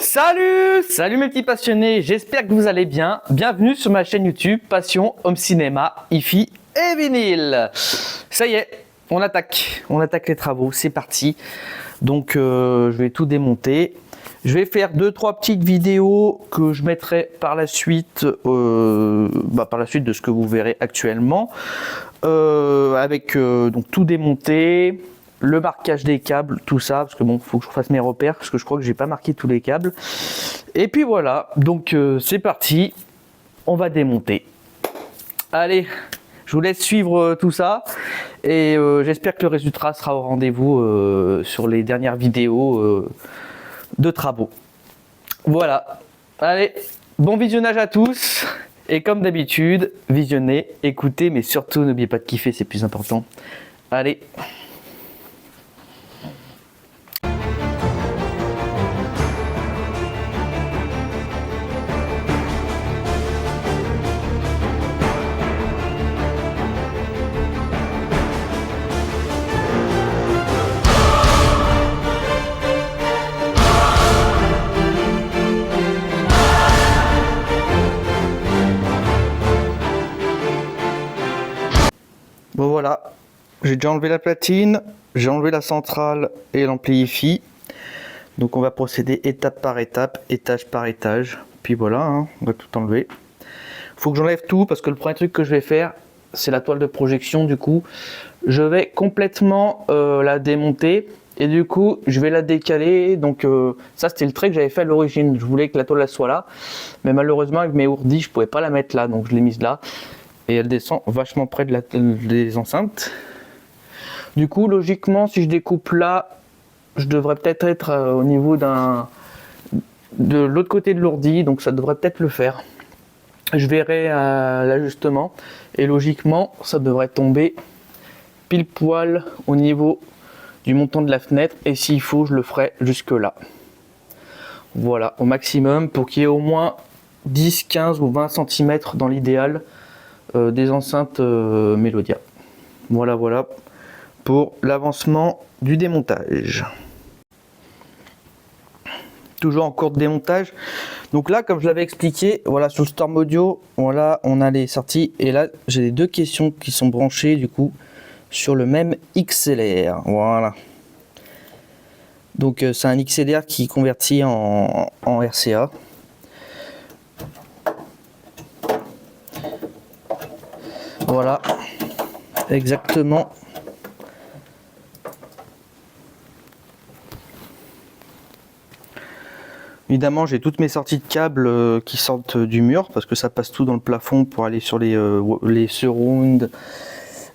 Salut mes petits passionnés, j'espère que vous allez bien. Bienvenue sur ma chaîne YouTube Passion Home Cinéma, hi-fi et vinyle. Ça y est, on attaque les travaux, c'est parti. Donc je vais tout démonter. Je vais faire 2-3 petites vidéos que je mettrai par la suite de ce que vous verrez actuellement. Avec donc tout démonter, le marquage des câbles, tout ça, parce que bon, faut que je fasse mes repères, parce que je crois que j'ai pas marqué tous les câbles. Et puis voilà, donc c'est parti, on va démonter. Allez, je vous laisse suivre tout ça, et j'espère que le résultat sera au rendez-vous sur les dernières vidéos de travaux. Voilà, allez, bon visionnage à tous, et comme d'habitude, visionnez, écoutez, mais surtout n'oubliez pas de kiffer, c'est plus important. Allez. Bon voilà, j'ai déjà enlevé la platine, j'ai enlevé la centrale et l'ampli hi-fi. Donc on va procéder étape par étape, étage par étage. Puis voilà, hein, on va tout enlever. Faut que j'enlève tout parce que le premier truc que je vais faire, c'est la toile de projection. Du coup, je vais complètement la démonter et du coup, je vais la décaler. Donc ça, c'était le trait que j'avais fait à l'origine. Je voulais que la toile soit là, mais malheureusement avec mes ourdis, je pouvais pas la mettre là, donc je l'ai mise là. Et elle descend vachement près des enceintes. Du coup, logiquement, si je découpe là, je devrais peut-être être au niveau de l'autre côté de l'ourdi, donc ça devrait peut-être le faire. Je verrai l'ajustement et logiquement, ça devrait tomber pile poil au niveau du montant de la fenêtre, et s'il faut, je le ferai jusque là. Voilà, au maximum pour qu'il y ait au moins 10, 15 ou 20 cm dans l'idéal des enceintes Melodia. Voilà pour l'avancement du démontage. Toujours en cours de démontage. Donc là, comme je l'avais expliqué, voilà, sur le Storm Audio, voilà, on a les sorties, et là j'ai les deux caissons qui sont branchés du coup sur le même XLR. Voilà. Donc c'est un XLR qui convertit en RCA. Voilà, exactement. Évidemment, j'ai toutes mes sorties de câbles qui sortent du mur parce que ça passe tout dans le plafond pour aller sur les surround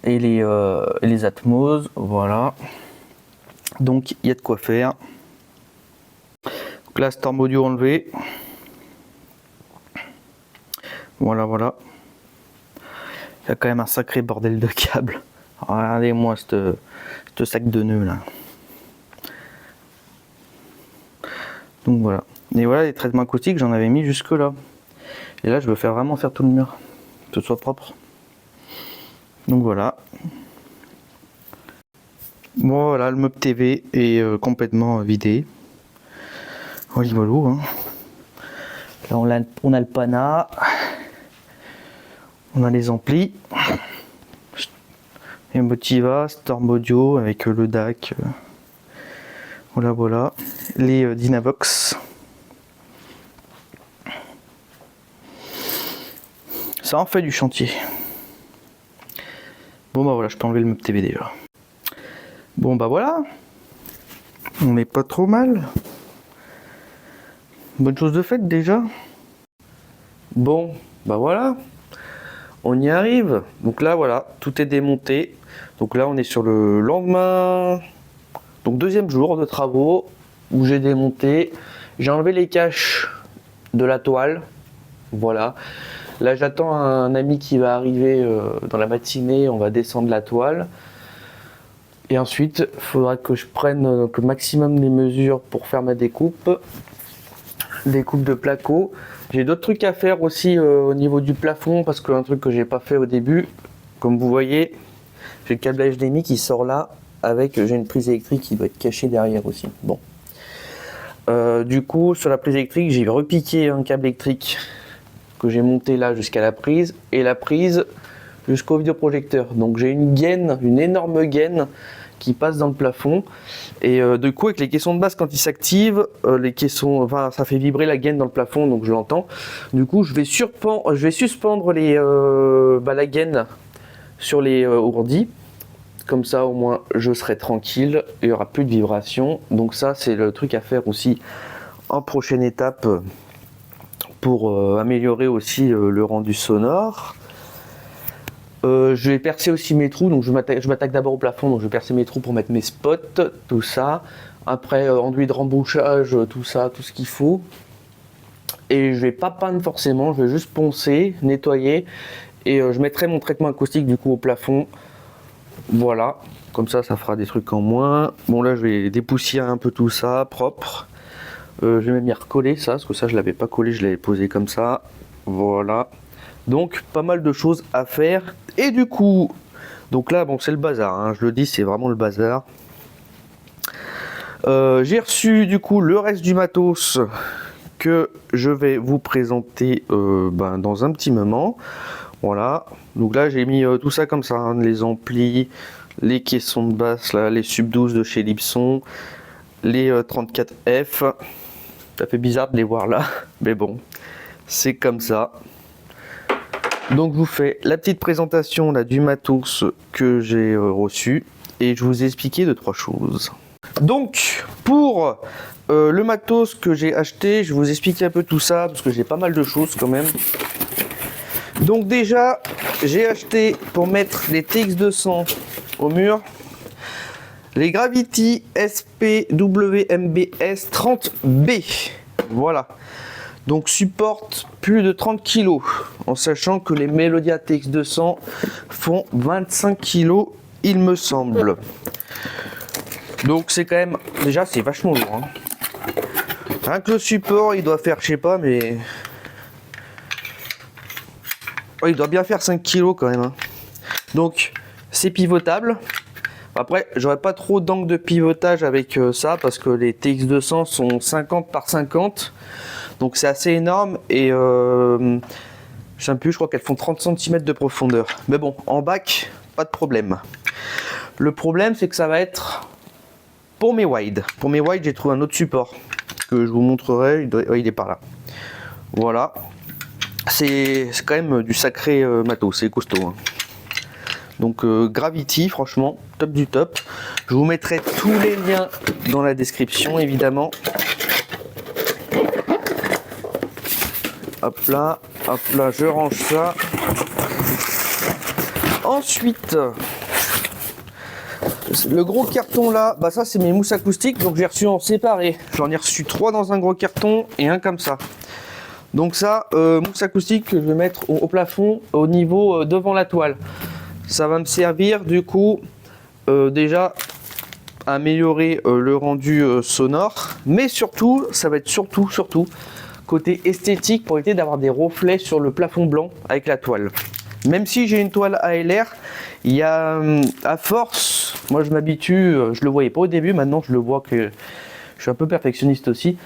et les Atmos. Voilà. Donc, il y a de quoi faire. Donc là, Storm Audio enlevé. Voilà. Il y a quand même un sacré bordel de câbles. Regardez-moi ce sac de nœuds là. Donc voilà. Et voilà les traitements acoustiques, j'en avais mis jusque là. Et là je veux vraiment faire tout le mur. Que ce soit propre. Donc voilà. Bon voilà, le meuble TV est complètement vidé. Voilà, hein. Là on a le pana. On a les amplis. Et Motiva, Storm Audio avec le DAC. Voilà. Les Dynavox. Ça en fait du chantier. Bon bah voilà, je peux enlever le meuble TV déjà. Bon bah voilà. On n'est pas trop mal. Bonne chose de faite déjà. Bon bah voilà. On y arrive. Donc là voilà, tout est démonté. Donc là on est sur le lendemain. Donc deuxième jour de travaux où j'ai démonté. J'ai enlevé les caches de la toile. Voilà. Là j'attends un ami qui va arriver dans la matinée. On va descendre la toile. Et ensuite il faudra que je prenne le maximum des mesures pour faire ma découpe. Découpe de placo. J'ai d'autres trucs à faire aussi au niveau du plafond parce que un truc que j'ai pas fait au début, comme vous voyez, j'ai le câble HDMI qui sort là avec j'ai une prise électrique qui doit être cachée derrière aussi. Bon, Du coup, sur la prise électrique, j'ai repiqué un câble électrique que j'ai monté là jusqu'à la prise et la prise jusqu'au vidéoprojecteur. Donc j'ai une gaine, une énorme gaine qui passe dans le plafond. Et du coup, avec les caissons de base, quand ils s'activent, les caissons, enfin, ça fait vibrer la gaine dans le plafond, donc je l'entends. Du coup, je vais suspendre la gaine sur les ourdis. Comme ça, au moins, je serai tranquille. Il n'y aura plus de vibration. Donc ça, c'est le truc à faire aussi en prochaine étape pour améliorer aussi le rendu sonore. Je vais percer aussi mes trous, donc je m'attaque d'abord au plafond, donc je vais percer mes trous pour mettre mes spots, tout ça. Après, enduit de rembouchage, tout ça, tout ce qu'il faut. Et je vais pas peindre forcément, je vais juste poncer, nettoyer. Et je mettrai mon traitement acoustique du coup au plafond. Voilà, comme ça, ça fera des trucs en moins. Bon là, je vais dépoussiérer un peu tout ça, propre. Je vais même y recoller ça, parce que ça, je l'avais pas collé, je l'avais posé comme ça. Voilà. Donc pas mal de choses à faire. Et du coup, donc là bon c'est le bazar, hein, je le dis, c'est vraiment le bazar. J'ai reçu du coup le reste du matos que je vais vous présenter dans un petit moment. Voilà, donc là j'ai mis tout ça comme ça, hein, les amplis, les caissons de basse, là, les sub 12 de chez Lipson, les 34F. Ça fait bizarre de les voir là, mais bon, c'est comme ça. Donc je vous fais la petite présentation là, du matos que j'ai reçu et je vous ai expliqué 2-3 choses. Donc pour le matos que j'ai acheté, je vais vous expliquer un peu tout ça parce que j'ai pas mal de choses quand même. Donc déjà j'ai acheté pour mettre les TX200 au mur les Gravity SPWMBS 30B. Voilà. Donc supporte plus de 30 kg, en sachant que les Melodia TX200 font 25 kg, il me semble. Donc c'est quand même, déjà c'est vachement lourd. Hein. Rien que le support, il doit faire, je sais pas, mais... Oh, il doit bien faire 5 kg quand même. Hein. Donc c'est pivotable. Après, j'aurais pas trop d'angle de pivotage avec ça, parce que les TX200 sont 50 par 50. Donc c'est assez énorme et je sais plus, je crois qu'elles font 30 cm de profondeur. Mais bon, en bac, pas de problème. Le problème, c'est que ça va être pour mes wide. Pour mes wide, j'ai trouvé un autre support que je vous montrerai. Il est par là. Voilà. C'est quand même du sacré matos, c'est costaud. Hein. Donc Gravity, franchement, top du top. Je vous mettrai tous les liens dans la description, évidemment. Hop là, je range ça. Ensuite, le gros carton là, bah ça c'est mes mousses acoustiques, donc j'ai reçu en séparé. J'en ai reçu 3 dans un gros carton et un comme ça. Donc ça, mousse acoustique que je vais mettre au plafond au niveau devant la toile. Ça va me servir du coup déjà à améliorer le rendu sonore, mais surtout, ça va être surtout côté esthétique pour éviter d'avoir des reflets sur le plafond blanc avec la toile. Même si j'ai une toile ALR, il y a à force, moi je m'habitue, je le voyais pas au début, maintenant je le vois que je suis un peu perfectionniste aussi.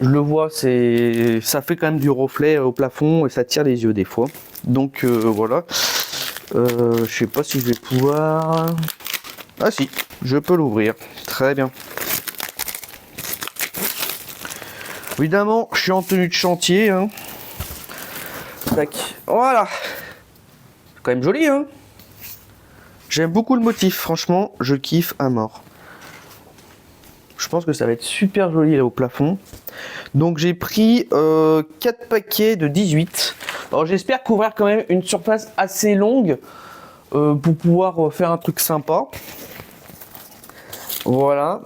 Je le vois, ça fait quand même du reflet au plafond et ça tire les yeux des fois. Donc voilà. Je sais pas si je vais pouvoir. Ah si, je peux l'ouvrir. Très bien. Évidemment, je suis en tenue de chantier. Hein. Tac. Voilà. C'est quand même joli, hein. J'aime beaucoup le motif, franchement, je kiffe à mort. Je pense que ça va être super joli là au plafond. Donc j'ai pris 4 paquets de 18. Alors j'espère couvrir quand même une surface assez longue pour pouvoir faire un truc sympa. Voilà.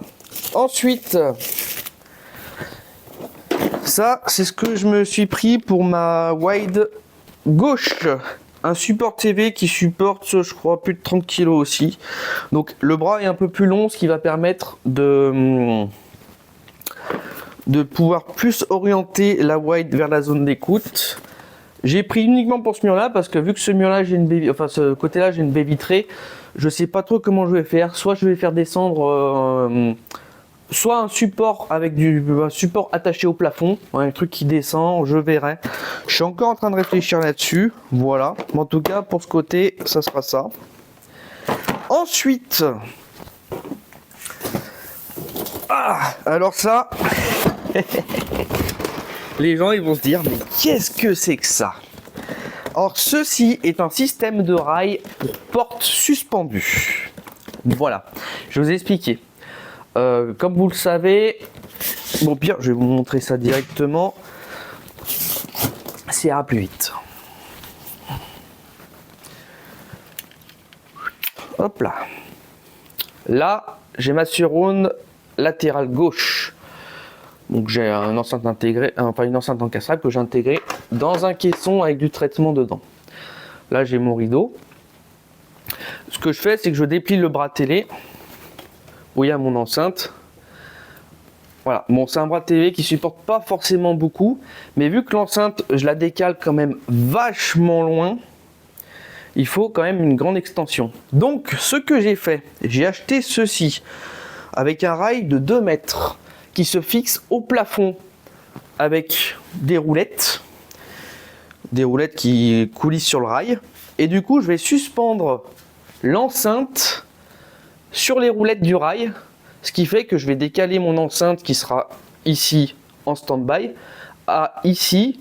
Ensuite, ça c'est ce que je me suis pris pour ma wide gauche. Un support TV qui supporte, je crois, plus de 30 kg aussi. Donc le bras est un peu plus long, ce qui va permettre de pouvoir plus orienter la wide vers la zone d'écoute. J'ai pris uniquement pour ce mur-là parce que vu que ce mur-là, j'ai une baie, enfin ce côté-là, j'ai une baie vitrée. Je sais pas trop comment je vais faire. Soit je vais faire descendre soit un support avec un support attaché au plafond, un truc qui descend, je verrai. Je suis encore en train de réfléchir là-dessus, voilà. Mais en tout cas, pour ce côté, ça sera ça. Ensuite, alors ça, les gens ils vont se dire, mais qu'est-ce que c'est que ça? Alors ceci est un système de rail pour porte suspendue. Voilà, je vais vous expliquer. Comme vous le savez, bon pire, je vais vous montrer ça directement. Ça ira plus vite. Hop là. Là, j'ai ma surround latérale gauche. Donc j'ai un enceinte intégré, enfin une enceinte encastrable que j'ai intégrée dans un caisson avec du traitement dedans. Là j'ai mon rideau. Ce que je fais, c'est que je déplie le bras télé où il y a mon enceinte. Voilà, bon c'est un bras télé qui supporte pas forcément beaucoup, mais vu que l'enceinte je la décale quand même vachement loin, il faut quand même une grande extension. Donc ce que j'ai fait, j'ai acheté ceci avec un rail de 2 mètres qui se fixe au plafond avec des roulettes qui coulissent sur le rail. Et du coup, je vais suspendre l'enceinte sur les roulettes du rail, ce qui fait que je vais décaler mon enceinte qui sera ici en stand-by à ici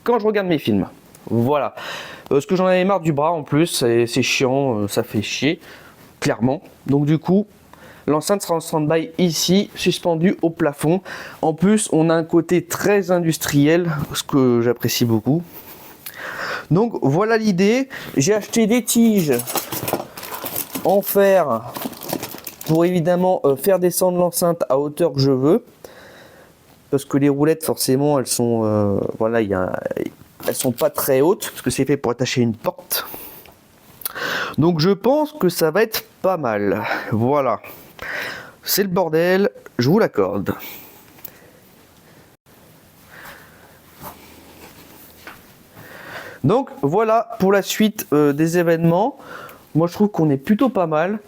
quand je regarde mes films. Voilà. Parce que j'en avais marre du bras en plus, c'est chiant, ça fait chier, clairement. Donc du coup, l'enceinte sera en stand-by ici, suspendue au plafond. En plus, on a un côté très industriel, ce que j'apprécie beaucoup. Donc voilà l'idée. J'ai acheté des tiges en fer pour évidemment faire descendre l'enceinte à hauteur que je veux. Parce que les roulettes, forcément, elles sont, voilà, elles sont pas très hautes, parce que c'est fait pour attacher une porte. Donc je pense que ça va être pas mal. Voilà. C'est le bordel, je vous l'accorde. Donc voilà pour la suite des événements. Moi je trouve qu'on est plutôt pas mal.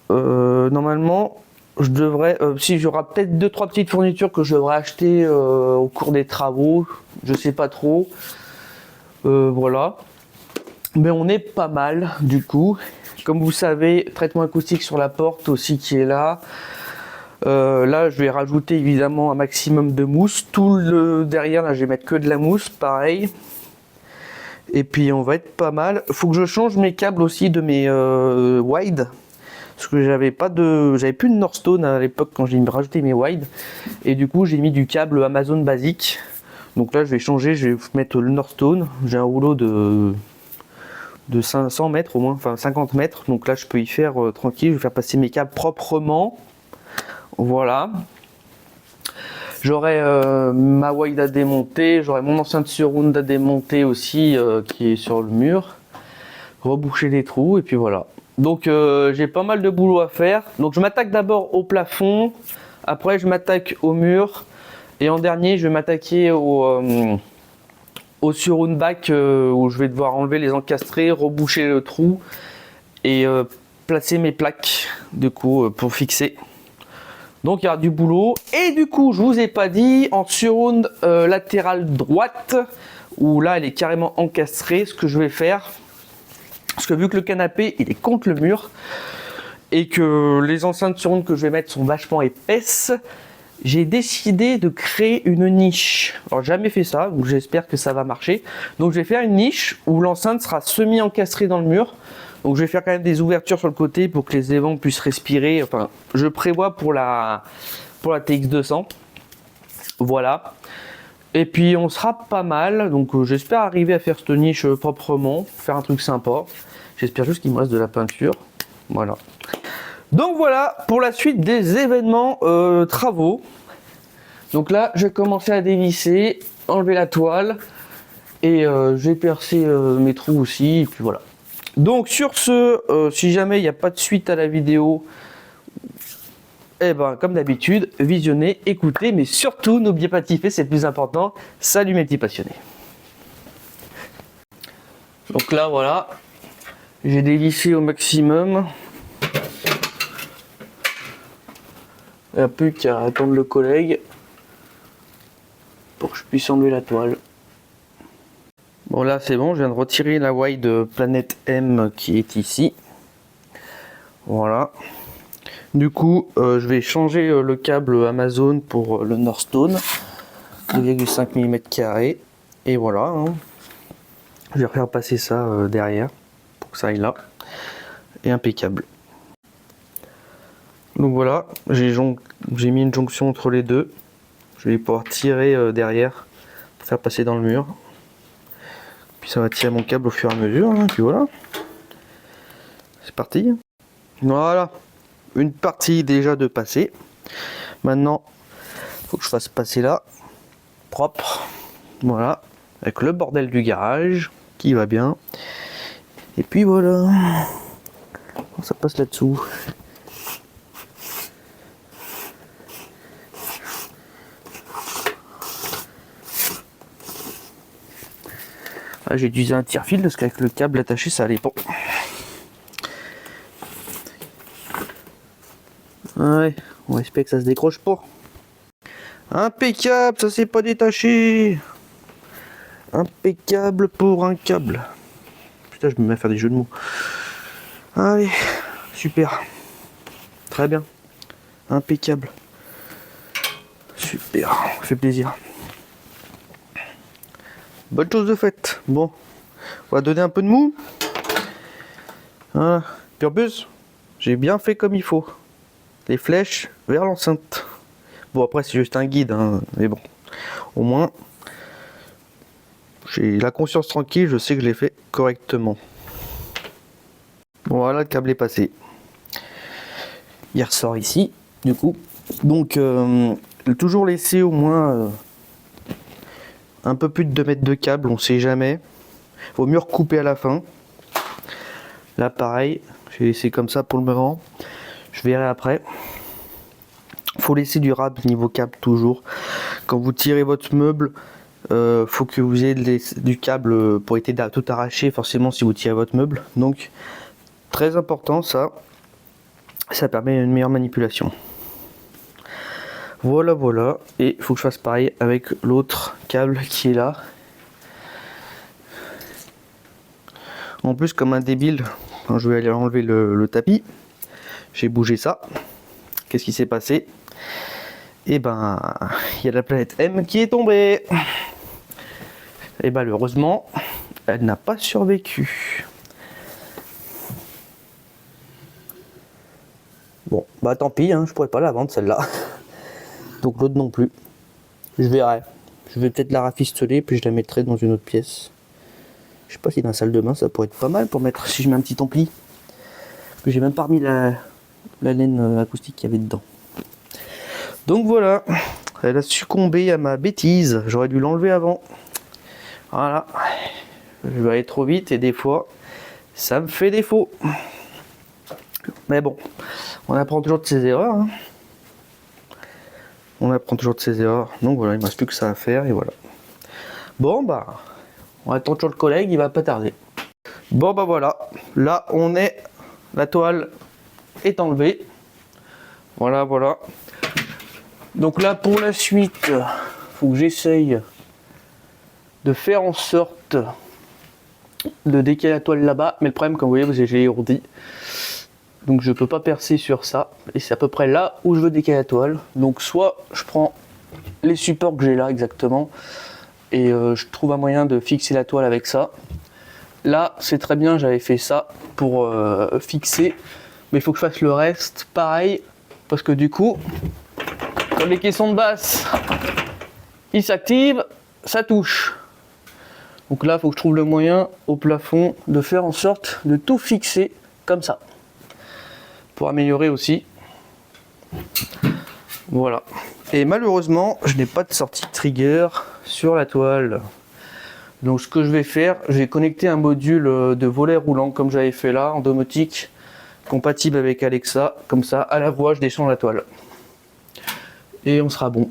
Normalement, je devrais, si j'aurai peut-être 2-3 petites fournitures que je devrais acheter au cours des travaux, je sais pas trop. Voilà. Mais on est pas mal du coup. Comme vous savez, traitement acoustique sur la porte aussi qui est là. Là, je vais rajouter évidemment un maximum de mousse. Tout le derrière, là, je vais mettre que de la mousse, pareil. Et puis, on va être pas mal. Il faut que je change mes câbles aussi de mes wide. Parce que j'avais plus de Northstone à l'époque quand j'ai rajouté mes wide. Et du coup, j'ai mis du câble Amazon basique. Donc là, je vais changer, je vais mettre le Northstone. J'ai un rouleau de 500 mètres au moins, enfin 50 mètres. Donc là, je peux y faire tranquille. Je vais faire passer mes câbles proprement. Voilà. J'aurai ma wide à démonter. J'aurai mon enceinte surround à démonter aussi qui est sur le mur. Reboucher les trous et puis voilà. Donc j'ai pas mal de boulot à faire. Donc je m'attaque d'abord au plafond. Après, je m'attaque au mur. Et en dernier, je vais m'attaquer au surround back où je vais devoir enlever les encastrés, reboucher le trou et placer mes plaques du coup pour fixer. Donc il y a du boulot. Et du coup, je vous ai pas dit, en surround latérale droite, où là elle est carrément encastrée, ce que je vais faire, parce que vu que le canapé il est contre le mur et que les enceintes surround que je vais mettre sont vachement épaisses, j'ai décidé de créer une niche. Alors jamais fait ça, donc j'espère que ça va marcher. Donc je vais faire une niche où l'enceinte sera semi-encastrée dans le mur. Donc je vais faire quand même des ouvertures sur le côté pour que les évents puissent respirer. Enfin, je prévois pour la TX200. Voilà. Et puis on sera pas mal. Donc j'espère arriver à faire cette niche proprement, faire un truc sympa. J'espère juste qu'il me reste de la peinture. Voilà. Donc voilà pour la suite des événements travaux. Donc là, je vais commencer à dévisser, enlever la toile et je vais percer mes trous aussi. Et puis voilà. Donc sur ce, si jamais il n'y a pas de suite à la vidéo, eh ben comme d'habitude, visionnez, écoutez, mais surtout n'oubliez pas de kiffer, c'est le plus important. Salut mes petits passionnés. Donc là voilà, j'ai dévissé au maximum. Il n'y a plus qu'à attendre le collègue pour que je puisse enlever la toile. Bon là c'est bon, je viens de retirer la wire de Planète M qui est ici. Voilà. Du coup, je vais changer le câble Amazon pour le Northstone 2,5 mm². Et voilà. Hein. Je vais refaire passer ça derrière pour que ça aille là. Et impeccable. Donc voilà, j'ai mis une jonction entre les deux. Je vais pouvoir tirer derrière pour faire passer dans le mur. Puis ça va tirer mon câble au fur et à mesure. Hein, puis voilà. C'est parti. Voilà. Une partie déjà de passer. Maintenant, il faut que je fasse passer là. Propre. Voilà. Avec le bordel du garage qui va bien. Et puis voilà. Ça passe là-dessous. Ah, j'ai utilisé un tire-fil parce qu'avec le câble attaché ça allait pas. Ouais, on espère que ça se décroche pas. Impeccable, ça s'est pas détaché. Impeccable pour un câble. Putain, je me mets à faire des jeux de mots. Allez, super. Très bien. Impeccable. Super, ça fait plaisir. Bonne chose de faite. Bon, on va donner un peu de mou. Voilà. Puis en plus, j'ai bien fait comme il faut. Les flèches vers l'enceinte. Bon, après c'est juste un guide, hein, mais bon, au moins j'ai la conscience tranquille, je sais que je l'ai fait correctement. Bon, voilà, le câble est passé. Il ressort ici, du coup. Donc, toujours laisser au moins un peu plus de 2 mètres de câble, on sait jamais. Vaut mieux recouper à la fin. Là, pareil, j'ai laissé comme ça pour le moment. Je verrai après. Faut laisser du rab niveau câble toujours. Quand vous tirez votre meuble, faut que vous ayez du câble pour éviter de tout arracher forcément si vous tirez votre meuble. Donc très important ça. Ça permet une meilleure manipulation. Voilà voilà. Et il faut que je fasse pareil avec l'autre câble qui est là. En plus comme un débile, quand je vais aller enlever le tapis, j'ai bougé ça. Qu'est-ce qui s'est passé? Et ben, il y a la planète M qui est tombée. Et ben, heureusement, elle n'a pas survécu. Bon, bah tant pis, hein, je pourrais pas la vendre celle-là. Donc l'autre non plus. Je verrai. Je vais peut-être la rafistoler, puis je la mettrai dans une autre pièce. Je sais pas si dans la salle de bain, ça pourrait être pas mal pour mettre si je mets un petit ampli. J'ai même pas remis la laine acoustique qu'il y avait dedans. Donc voilà, elle a succombé à ma bêtise, j'aurais dû l'enlever avant. Voilà, je vais aller trop vite et des fois, ça me fait défaut. Mais bon, on apprend toujours de ses erreurs. Hein. On apprend toujours de ses erreurs, donc voilà, il ne me reste plus que ça à faire et voilà. Bon bah, on attend toujours le collègue, il va pas tarder. Bon bah voilà, là on est, la toile est enlevée. Voilà, voilà. Donc là, pour la suite, faut que j'essaye de faire en sorte de décaler la toile là-bas. Mais le problème, comme vous voyez, j'ai éourdi. Donc je peux pas percer sur ça. Et c'est à peu près là où je veux décaler la toile. Donc soit je prends les supports que j'ai là exactement. Et je trouve un moyen de fixer la toile avec ça. Là, c'est très bien, j'avais fait ça pour fixer. Mais il faut que je fasse le reste pareil. Parce que du coup... Quand les caissons de basse ils s'activent, ça touche. Donc là, il faut que je trouve le moyen au plafond de faire en sorte de tout fixer comme ça. Pour améliorer aussi. Voilà. Et malheureusement, je n'ai pas de sortie trigger sur la toile. Donc ce que je vais faire, je vais connecter un module de volet roulant comme j'avais fait là, en domotique, compatible avec Alexa. Comme ça, à la voix, je déchange la toile. Et on sera bon.